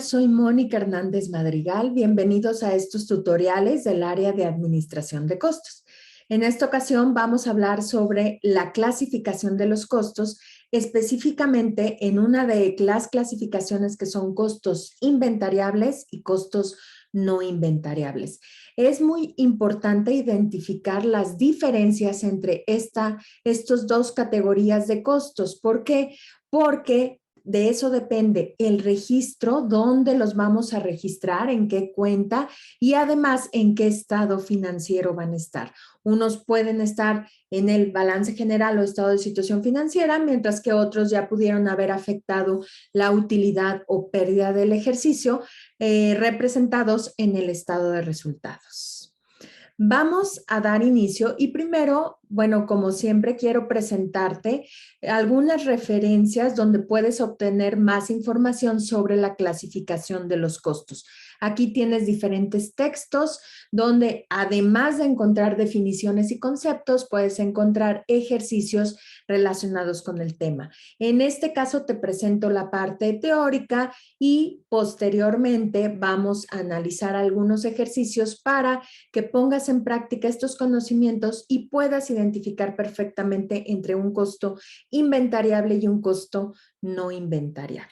Soy Mónica Hernández Madrigal. Bienvenidos a estos tutoriales del área de administración de costos. En esta ocasión vamos a hablar sobre la clasificación de los costos, específicamente en una de las clasificaciones que son costos inventariables y costos no inventariables. Es muy importante identificar las diferencias entre estos dos categorías de costos. ¿Por qué? Porque de eso depende el registro, dónde los vamos a registrar, en qué cuenta y además en qué estado financiero van a estar. Unos pueden estar en el balance general o estado de situación financiera, mientras que otros ya pudieron haber afectado la utilidad o pérdida del ejercicio representados en el estado de resultados. Vamos a dar inicio y primero, bueno, como siempre quiero presentarte algunas referencias donde puedes obtener más información sobre la clasificación de los costos. Aquí tienes diferentes textos donde además de encontrar definiciones y conceptos, puedes encontrar ejercicios relacionados con el tema. En este caso te presento la parte teórica y posteriormente vamos a analizar algunos ejercicios para que pongas en práctica estos conocimientos y puedas identificar perfectamente entre un costo inventariable y un costo no inventariable.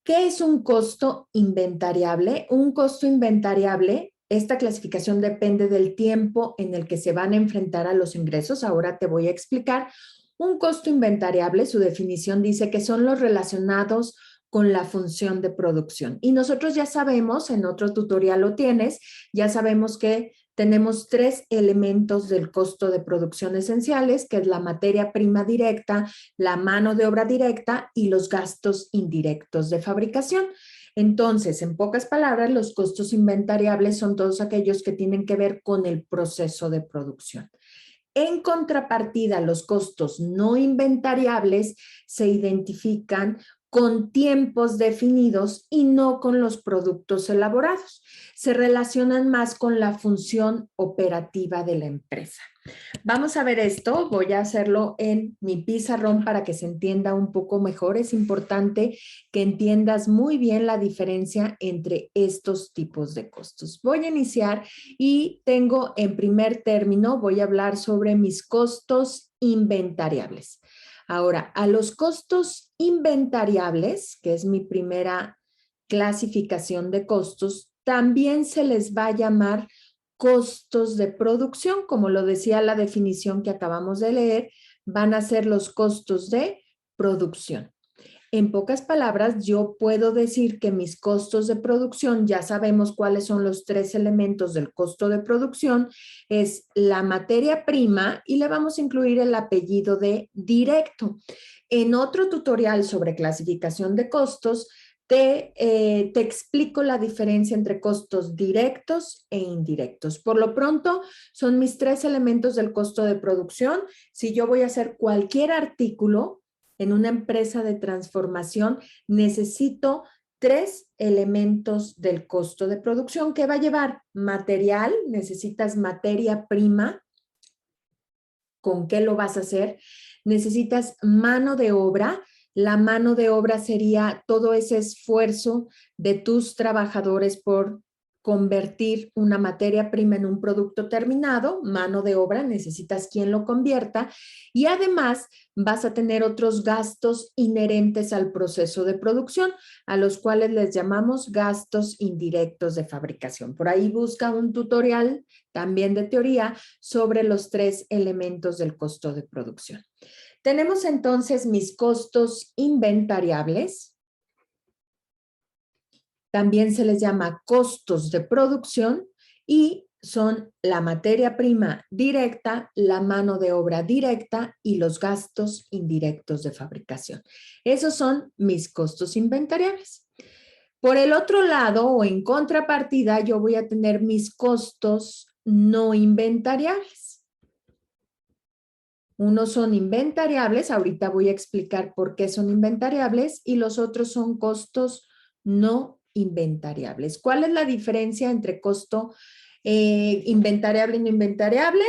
¿Qué es un costo inventariable? Un costo inventariable, esta clasificación depende del tiempo en el que se van a enfrentar a los ingresos. Ahora te voy a explicar. Un costo inventariable, su definición dice que son los relacionados con la función de producción. Y nosotros ya sabemos, en otro tutorial lo tienes, ya sabemos que tenemos tres elementos del costo de producción esenciales, que es la materia prima directa, la mano de obra directa y los gastos indirectos de fabricación. Entonces, en pocas palabras, los costos inventariables son todos aquellos que tienen que ver con el proceso de producción. En contrapartida, los costos no inventariables se identifican con tiempos definidos y no con los productos elaborados. Se relacionan más con la función operativa de la empresa. Vamos a ver esto, voy a hacerlo en mi pizarrón para que se entienda un poco mejor. Es importante que entiendas muy bien la diferencia entre estos tipos de costos. Voy a iniciar y tengo en primer término, voy a hablar sobre mis costos inventariables. Ahora, a los costos inventariables, que es mi primera clasificación de costos, también se les va a llamar costos de producción, como lo decía la definición que acabamos de leer, van a ser los costos de producción. En pocas palabras, yo puedo decir que mis costos de producción, ya sabemos cuáles son los tres elementos del costo de producción, es la materia prima y le vamos a incluir el apellido de directo. En otro tutorial sobre clasificación de costos, te explico la diferencia entre costos directos e indirectos. Por lo pronto, son mis tres elementos del costo de producción. Si yo voy a hacer cualquier artículo en una empresa de transformación, necesito tres elementos del costo de producción que va a llevar material, necesitas materia prima, ¿con qué lo vas a hacer? Necesitas mano de obra. La mano de obra sería todo ese esfuerzo de tus trabajadores por convertir una materia prima en un producto terminado, mano de obra, necesitas quien lo convierta y además vas a tener otros gastos inherentes al proceso de producción, a los cuales les llamamos gastos indirectos de fabricación. Por ahí busca un tutorial también de teoría sobre los tres elementos del costo de producción. Tenemos entonces mis costos inventariables. También se les llama costos de producción y son la materia prima directa, la mano de obra directa y los gastos indirectos de fabricación. Esos son mis costos inventariables. Por el otro lado o en contrapartida, yo voy a tener mis costos no inventariables. Unos son inventariables, ahorita voy a explicar por qué son inventariables, y los otros son costos no inventariables. ¿Cuál es la diferencia entre costo inventariable y no inventariable?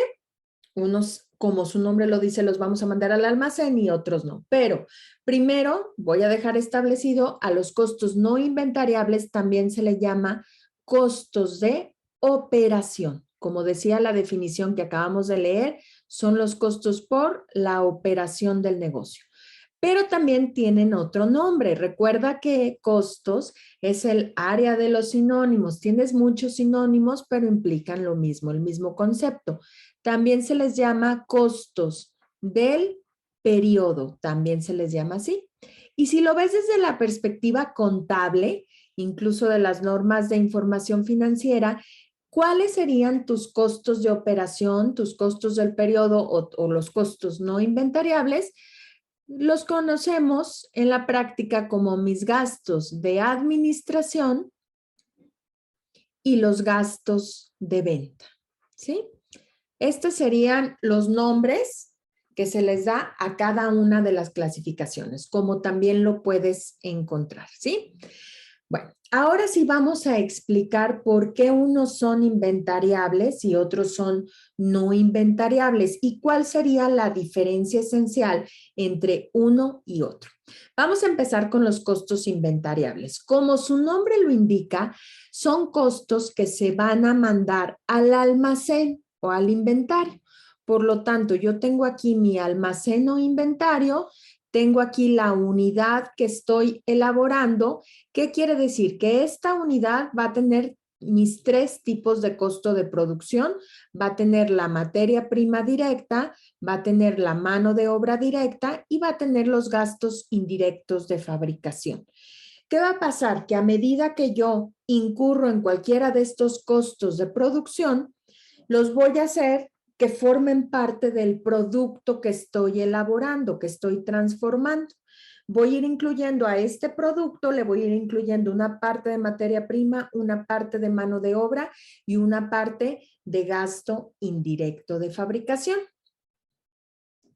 Unos como su nombre lo dice, los vamos a mandar al almacén y otros no. Pero primero voy a dejar establecido a los costos no inventariables también se le llama costos de operación. Como decía la definición que acabamos de leer, son los costos por la operación del negocio. Pero también tienen otro nombre. Recuerda que costos es el área de los sinónimos. Tienes muchos sinónimos, pero implican lo mismo, el mismo concepto. También se les llama costos del periodo, también se les llama así. Y si lo ves desde la perspectiva contable, incluso de las normas de información financiera, ¿cuáles serían tus costos de operación, tus costos del periodo o los costos no inventariables? Los conocemos en la práctica como mis gastos de administración y los gastos de venta, ¿sí? Estos serían los nombres que se les da a cada una de las clasificaciones, como también lo puedes encontrar, ¿sí? Bueno, ahora sí vamos a explicar por qué unos son inventariables y otros son no inventariables y cuál sería la diferencia esencial entre uno y otro. Vamos a empezar con los costos inventariables. Como su nombre lo indica, son costos que se van a mandar al almacén o al inventario. Por lo tanto, yo tengo aquí mi almacén o inventario, tengo aquí la unidad que estoy elaborando. ¿Qué quiere decir? Que esta unidad va a tener mis tres tipos de costo de producción. Va a tener la materia prima directa, va a tener la mano de obra directa y va a tener los gastos indirectos de fabricación. ¿Qué va a pasar? Que a medida que yo incurro en cualquiera de estos costos de producción, los voy a hacer que formen parte del producto que estoy elaborando, que estoy transformando. Voy a ir incluyendo a este producto, le voy a ir incluyendo una parte de materia prima, una parte de mano de obra y una parte de gasto indirecto de fabricación.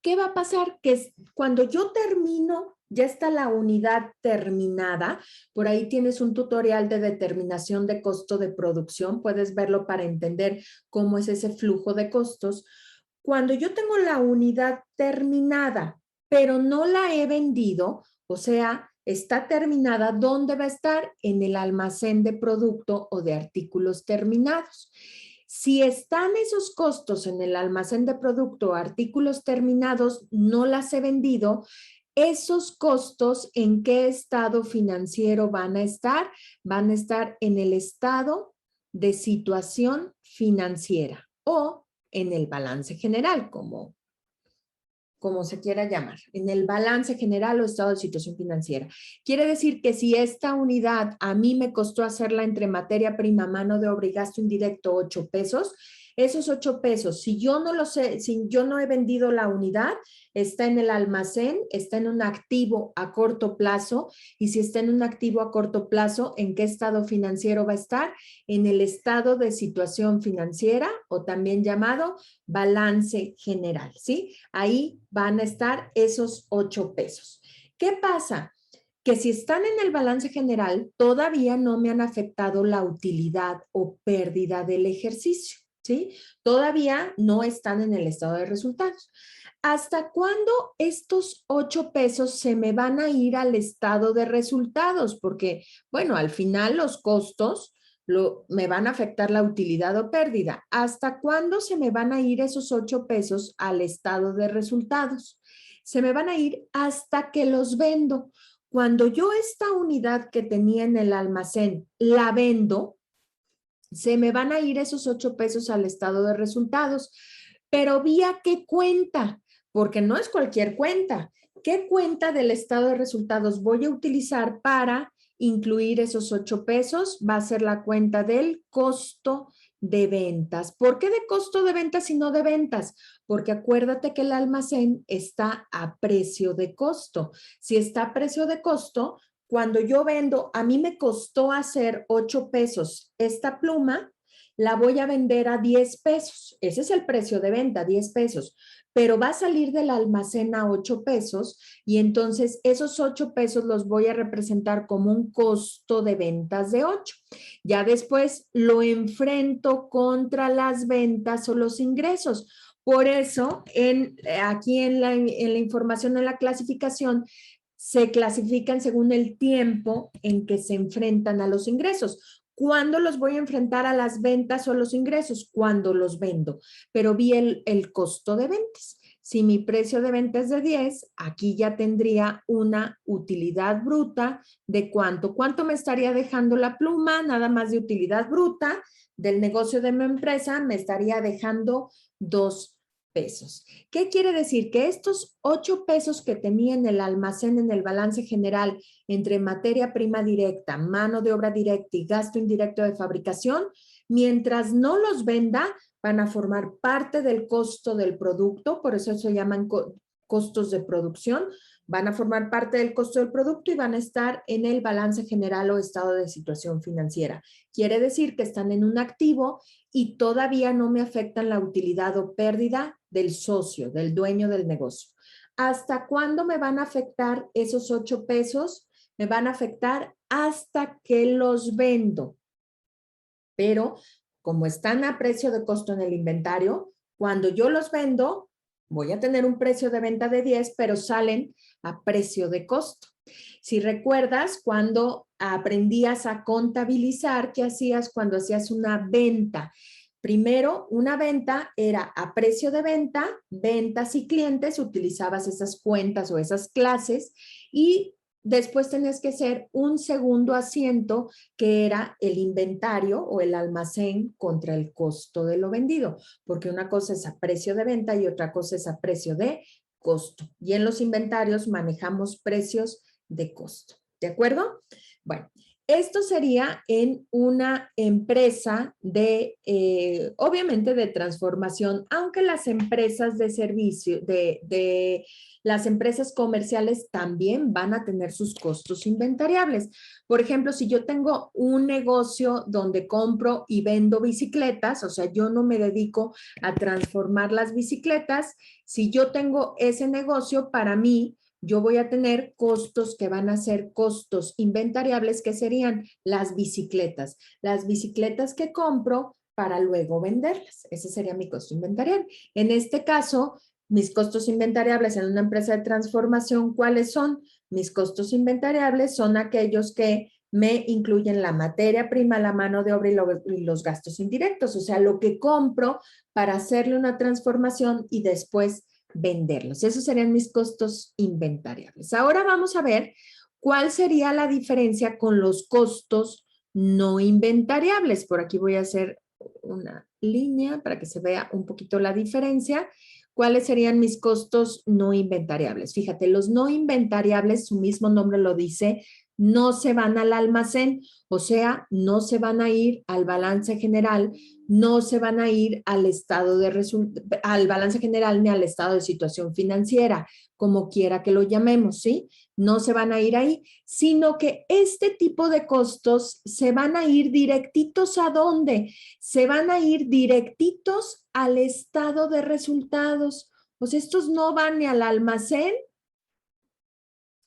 ¿Qué va a pasar? Que cuando yo termino, ya está la unidad terminada. Por ahí tienes un tutorial de determinación de costo de producción. Puedes verlo para entender cómo es ese flujo de costos. Cuando yo tengo la unidad terminada, pero no la he vendido, o sea, está terminada, ¿dónde va a estar? En el almacén de producto o de artículos terminados. Si están esos costos en el almacén de producto o artículos terminados, no las he vendido, esos costos, ¿en qué estado financiero van a estar? Van a estar en el estado de situación financiera o en el balance general, como se quiera llamar, en el balance general o estado de situación financiera. Quiere decir que si esta unidad a mí me costó hacerla entre materia prima, mano de obra y gasto indirecto 8 pesos, esos 8 pesos, si yo no lo sé, si yo no he vendido la unidad, está en el almacén, está en un activo a corto plazo, y si está en un activo a corto plazo, ¿en qué estado financiero va a estar? En el estado de situación financiera o también llamado balance general, ¿sí? Ahí van a estar esos 8 pesos. ¿Qué pasa? Que si están en el balance general, todavía no me han afectado la utilidad o pérdida del ejercicio, ¿sí? Todavía no están en el estado de resultados. ¿Hasta cuándo estos 8 pesos se me van a ir al estado de resultados? Porque, bueno, al final los costos me van a afectar la utilidad o pérdida. ¿Hasta cuándo se me van a ir esos 8 pesos al estado de resultados? Se me van a ir hasta que los vendo. Cuando yo esta unidad que tenía en el almacén la vendo, se me van a ir esos 8 pesos al estado de resultados. Pero ¿vía qué cuenta? Porque no es cualquier cuenta. ¿Qué cuenta del estado de resultados voy a utilizar para incluir esos 8 pesos? Va a ser la cuenta del costo de ventas. ¿Por qué de costo de ventas y no de ventas? Porque acuérdate que el almacén está a precio de costo. Si está a precio de costo, cuando yo vendo, a mí me costó hacer 8 pesos esta pluma, la voy a vender a 10 pesos. Ese es el precio de venta, 10 pesos. Pero va a salir del almacén a 8 pesos y entonces esos 8 pesos los voy a representar como un costo de ventas de 8. Ya después lo enfrento contra las ventas o los ingresos. Por eso, aquí en la información, en la clasificación, se clasifican según el tiempo en que se enfrentan a los ingresos. ¿Cuándo los voy a enfrentar a las ventas o a los ingresos? Cuando los vendo, pero vi el costo de ventas. Si mi precio de venta es de 10, aquí ya tendría una utilidad bruta de cuánto. ¿Cuánto me estaría dejando la pluma? Nada más de utilidad bruta del negocio de mi empresa me estaría dejando 2 pesos. ¿Qué quiere decir? Que estos 8 pesos que tenía en el almacén, en el balance general, entre materia prima directa, mano de obra directa y gasto indirecto de fabricación, mientras no los venda, van a formar parte del costo del producto, por eso se llaman costos de producción, van a formar parte del costo del producto y van a estar en el balance general o estado de situación financiera. Quiere decir que están en un activo y todavía no me afectan la utilidad o pérdida del socio, del dueño del negocio. ¿Hasta cuándo me van a afectar esos 8 pesos? Me van a afectar hasta que los vendo. Pero como están a precio de costo en el inventario, cuando yo los vendo, voy a tener un precio de venta de 10, pero salen a precio de costo. Si recuerdas, cuando aprendías a contabilizar, ¿qué hacías cuando hacías una venta? Primero, una venta era a precio de venta, ventas y clientes, utilizabas esas cuentas o esas clases y después tenías que hacer un segundo asiento que era el inventario o el almacén contra el costo de lo vendido, porque una cosa es a precio de venta y otra cosa es a precio de costo. Y en los inventarios manejamos precios de costo. ¿De acuerdo? Bueno, esto sería en una empresa obviamente de transformación, aunque las empresas de servicio, las empresas comerciales también van a tener sus costos inventariables. Por ejemplo, si yo tengo un negocio donde compro y vendo bicicletas, o sea, yo no me dedico a transformar las bicicletas, si yo tengo ese negocio, para mí, yo voy a tener costos que van a ser costos inventariables, que serían las bicicletas que compro para luego venderlas. Ese sería mi costo inventariable. En este caso, mis costos inventariables en una empresa de transformación, ¿cuáles son? Mis costos inventariables son aquellos que me incluyen la materia prima, la mano de obra y los gastos indirectos, o sea, lo que compro para hacerle una transformación y después venderlos. Esos serían mis costos inventariables. Ahora vamos a ver cuál sería la diferencia con los costos no inventariables. Por aquí voy a hacer una línea para que se vea un poquito la diferencia. ¿Cuáles serían mis costos no inventariables? Fíjate, los no inventariables, su mismo nombre lo dice, no se van al almacén, o sea, no se van a ir al balance general, no se van a ir al al balance general ni al estado de situación financiera, como quiera que lo llamemos, ¿sí? No se van a ir ahí, sino que este tipo de costos se van a ir directitos ¿a dónde? Se van a ir directitos al estado de resultados. Pues estos no van ni al almacén,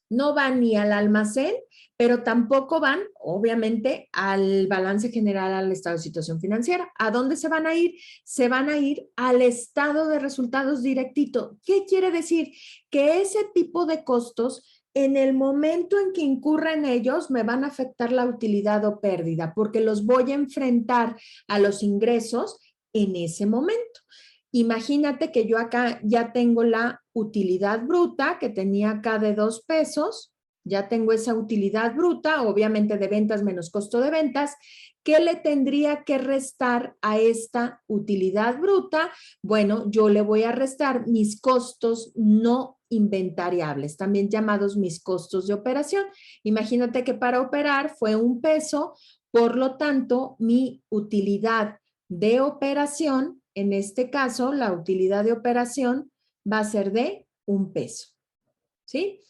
no van ni al almacén, pero tampoco van, obviamente, al balance general, al estado de situación financiera. ¿A dónde se van a ir? Se van a ir al estado de resultados directito. ¿Qué quiere decir? Que ese tipo de costos, en el momento en que incurren ellos, me van a afectar la utilidad o pérdida, porque los voy a enfrentar a los ingresos en ese momento. Imagínate que yo acá ya tengo la utilidad bruta que tenía acá de 2 pesos, ya tengo esa utilidad bruta, obviamente de ventas menos costo de ventas. ¿Qué le tendría que restar a esta utilidad bruta? Bueno, yo le voy a restar mis costos no inventariables, también llamados mis costos de operación. Imagínate que para operar fue 1 peso, por lo tanto, mi utilidad de operación, en este caso, la utilidad de operación va a ser de 1 peso, ¿sí?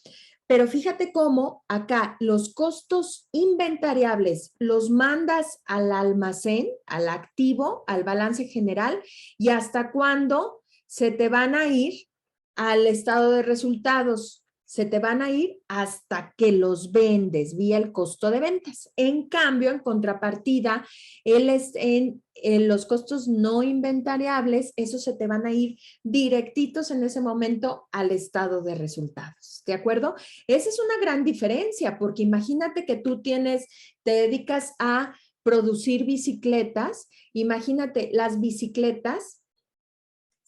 Pero fíjate cómo acá los costos inventariables los mandas al almacén, al activo, al balance general, y hasta cuándo se te van a ir al estado de resultados. se te van a ir hasta que los vendes vía el costo de ventas. En cambio, en contrapartida, en los costos no inventariables, esos se te van a ir directitos en ese momento al estado de resultados. ¿De acuerdo? Esa es una gran diferencia, porque imagínate que tú te dedicas a producir bicicletas. Imagínate, las bicicletas,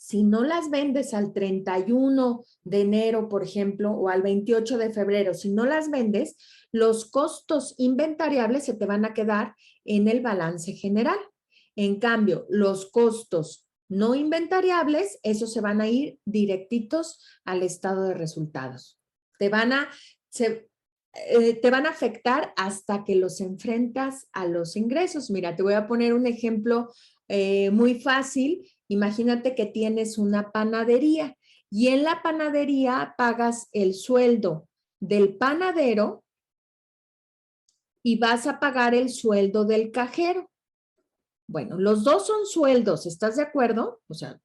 si no las vendes al 31 de enero, por ejemplo, o al 28 de febrero, si no las vendes, los costos inventariables se te van a quedar en el balance general. En cambio, los costos no inventariables, esos se van a ir directitos al estado de resultados. Te van a afectar hasta que los enfrentas a los ingresos. Mira, te voy a poner un ejemplo muy fácil. Imagínate que tienes una panadería y en la panadería pagas el sueldo del panadero y vas a pagar el sueldo del cajero. Bueno, los dos son sueldos, ¿estás de acuerdo? O sea,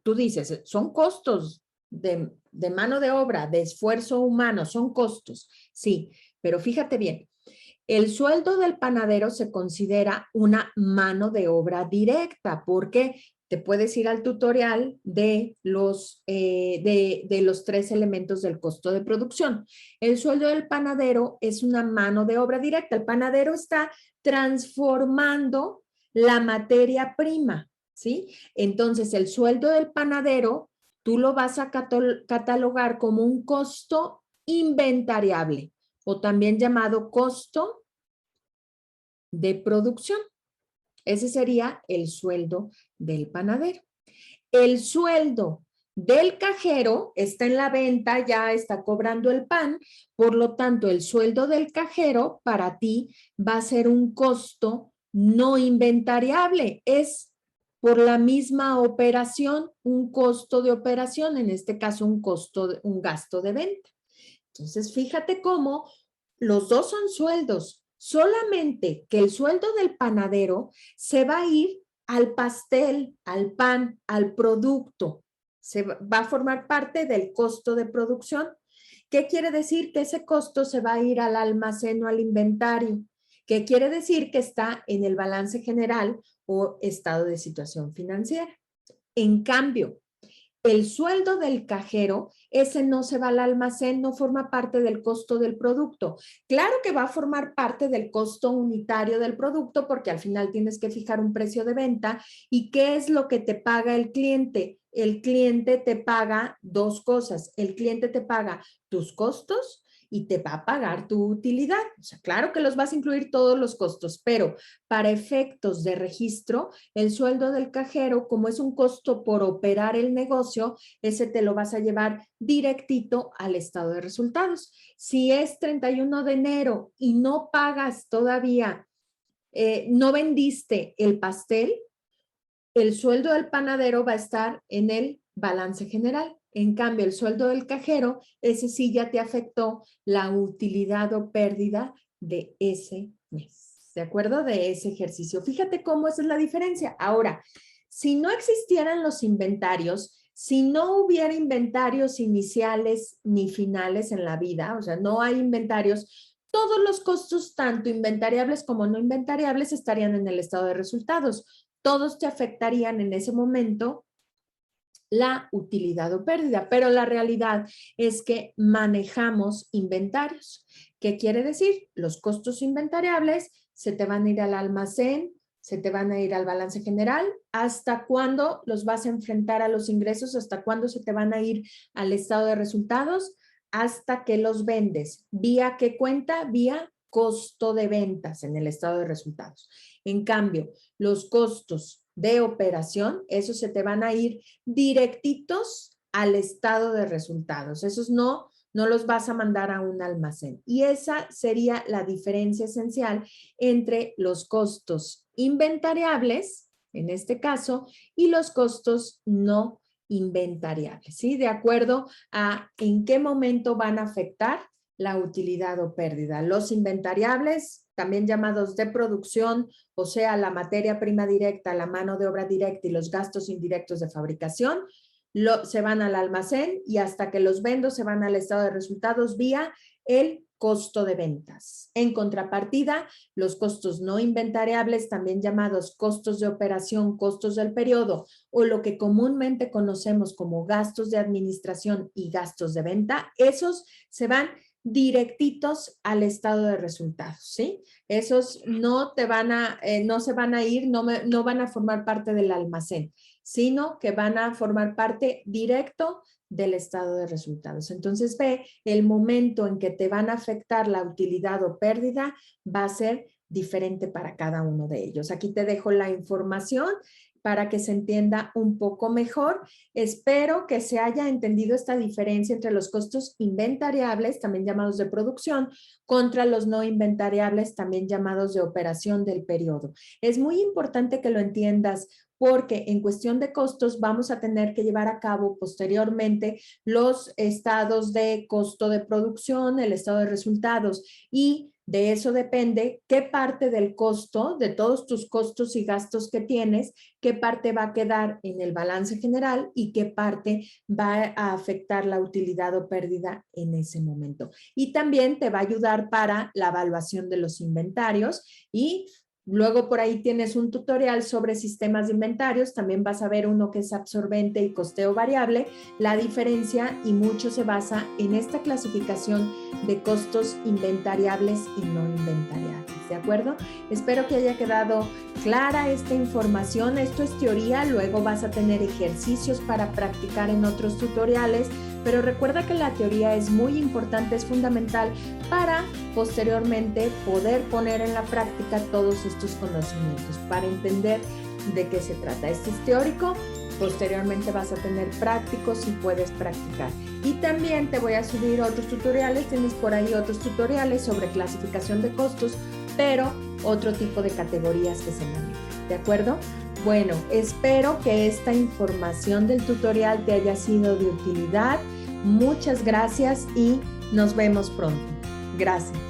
tú dices, son costos de mano de obra, de esfuerzo humano, son costos, sí, pero fíjate bien, el sueldo del panadero se considera una mano de obra directa porque te puedes ir al tutorial de los 3 elementos del costo de producción. El sueldo del panadero es una mano de obra directa. El panadero está transformando la materia prima, ¿sí? Entonces, el sueldo del panadero, tú lo vas a catalogar como un costo inventariable o también llamado costo de producción. Ese sería el sueldo del panadero. El sueldo del cajero está en la venta, ya está cobrando el pan, por lo tanto, el sueldo del cajero para ti va a ser un costo no inventariable. Es por la misma operación, un costo de operación, en este caso un gasto de venta. Entonces, fíjate cómo los dos son sueldos, solamente que el sueldo del panadero se va a ir al pastel, al pan, al producto. Se va a formar parte del costo de producción. ¿Qué quiere decir? Que ese costo se va a ir al almacén o al inventario. ¿Qué quiere decir? Que está en el balance general o estado de situación financiera. En cambio, el sueldo del cajero, ese no se va al almacén, no forma parte del costo del producto. Claro que va a formar parte del costo unitario del producto porque al final tienes que fijar un precio de venta. ¿Y qué es lo que te paga el cliente? El cliente te paga dos cosas. El cliente te paga tus costos y te va a pagar tu utilidad. O sea, claro que los vas a incluir todos los costos, pero para efectos de registro, el sueldo del cajero, como es un costo por operar el negocio, ese te lo vas a llevar directito al estado de resultados. Si es 31 de enero y no pagas todavía, no vendiste el pastel, el sueldo del panadero va a estar en el balance general. En cambio, el sueldo del cajero, ese sí ya te afectó la utilidad o pérdida de ese mes, ¿de acuerdo? De ese ejercicio. Fíjate cómo esa es la diferencia. Ahora, si no existieran los inventarios, si no hubiera inventarios iniciales ni finales en la vida, o sea, no hay inventarios, todos los costos, tanto inventariables como no inventariables, estarían en el estado de resultados. Todos te afectarían en ese momento la utilidad o pérdida, pero la realidad es que manejamos inventarios. ¿Qué quiere decir? Los costos inventariables se te van a ir al almacén, se te van a ir al balance general. ¿Hasta cuándo los vas a enfrentar a los ingresos? ¿Hasta cuándo se te van a ir al estado de resultados? Hasta que los vendes. ¿Vía qué cuenta? Vía costo de ventas en el estado de resultados. En cambio, los costos de operación, esos se te van a ir directitos al estado de resultados. Esos no los vas a mandar a un almacén. Y esa sería la diferencia esencial entre los costos inventariables, en este caso, y los costos no inventariables, ¿sí? De acuerdo a en qué momento van a afectar la utilidad o pérdida. Los inventariables, también llamados de producción, o sea, la materia prima directa, la mano de obra directa y los gastos indirectos de fabricación. se van al almacén y hasta que los vendo se van al estado de resultados vía el costo de ventas. En contrapartida, los costos no inventariables, también llamados costos de operación, costos del periodo o lo que comúnmente conocemos como gastos de administración y gastos de venta, esos se van directitos al estado de resultados, ¿sí? Esos no te van a, no se van a ir, no van a formar parte del almacén, sino que van a formar parte directo del estado de resultados. Entonces ve, el momento en que te van a afectar la utilidad o pérdida va a ser diferente para cada uno de ellos. Aquí te dejo la información para que se entienda un poco mejor. Espero que se haya entendido esta diferencia entre los costos inventariables, también llamados de producción, contra los no inventariables, también llamados de operación del periodo. Es muy importante que lo entiendas porque en cuestión de costos vamos a tener que llevar a cabo posteriormente los estados de costo de producción, el estado de resultados y de eso depende qué parte del costo, de todos tus costos y gastos que tienes, qué parte va a quedar en el balance general y qué parte va a afectar la utilidad o pérdida en ese momento. Y también te va a ayudar para la evaluación de los inventarios y luego por ahí tienes un tutorial sobre sistemas de inventarios, también vas a ver uno que es absorbente y costeo variable. La diferencia y mucho se basa en esta clasificación de costos inventariables y no inventariables, ¿de acuerdo? Espero que haya quedado clara esta información. Esto es teoría, luego vas a tener ejercicios para practicar en otros tutoriales, pero recuerda que la teoría es muy importante, es fundamental para posteriormente poder poner en la práctica todos estos conocimientos, para entender de qué se trata. Este es teórico, posteriormente vas a tener prácticos y puedes practicar. Y también te voy a subir otros tutoriales, tienes por ahí otros tutoriales sobre clasificación de costos, pero otro tipo de categorías que se manejan, ¿de acuerdo? Bueno, espero que esta información del tutorial te haya sido de utilidad. Muchas gracias y nos vemos pronto. Gracias.